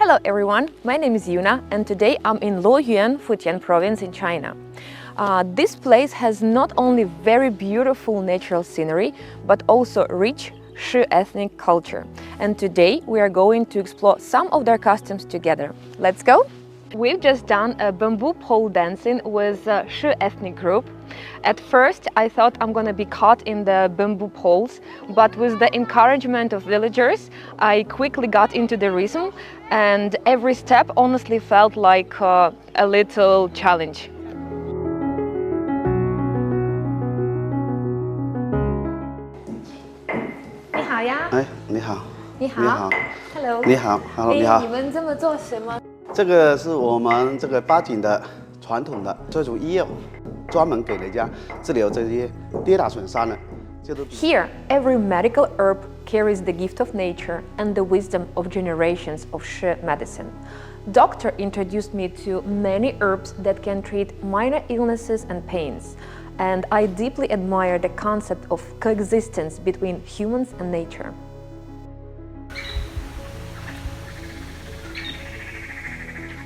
Hello everyone, my name is Yuna and today I'm in Luoyuan, Fujian province in China. This place has not only very beautiful natural scenery, but also rich Shi ethnic culture. And today we are going to explore some of their customs together. Let's go! We've just done a bamboo pole dancing with a Shi ethnic group. At first I thought I'm gonna be caught in the bamboo poles, but with the encouragement of villagers I quickly got into the rhythm and every step honestly felt like a little challenge. 你好呀。哎，你好。你好。你好。Hello。你好 ，Hello， 你好。你们这么做什么？这个是我们这个八景的传统的这种医药，专门给人家治疗这些跌打损伤的。 Here, every medical herb carries the gift of nature and the wisdom of generations of Shi medicine. Doctor introduced me to many herbs that can treat minor illnesses and pains, and I deeply admire the concept of coexistence between humans and nature.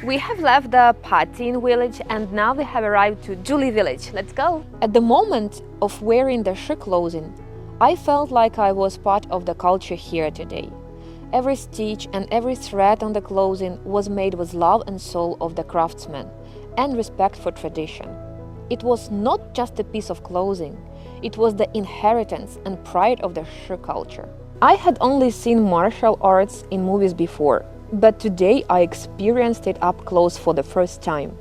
We have left the Patin village and now we have arrived to Zhuli village. Let's go! At the moment of wearing the Shi clothing, I felt like I was part of the culture here today. Every stitch and every thread on the clothing was made with love and soul of the craftsman and respect for tradition. It was not just a piece of clothing, it was the inheritance and pride of the Shi culture. I had only seen martial arts in movies before, but today I experienced it up close for the first time.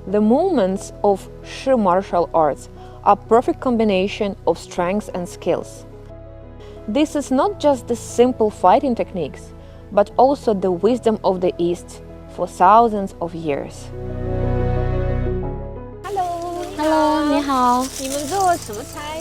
The movements of Shi martial arts are a perfect combination of strengths and skills. This is not just the simple fighting techniques, but also the wisdom of the East for thousands of years. Hello， 你好。你们做什么菜？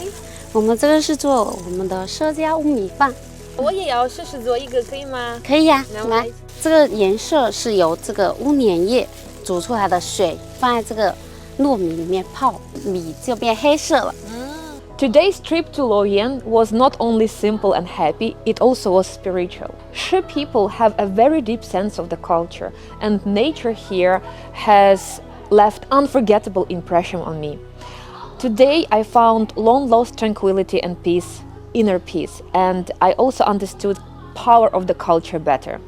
我们这个是做我们的畲家乌米饭。我也要试试做一个，可以吗？可以呀，来。 来，这个颜色是由这个乌粘液煮出来的水放在这个糯米里面泡，米就变黑色了。Today's trip to Luoyuan was not only simple and happy, it also was spiritual. Shi people have a very deep sense of the culture, and nature here has left unforgettable impression on me. Today I found long-lost tranquility and peace, inner peace, and I also understood power of the culture better.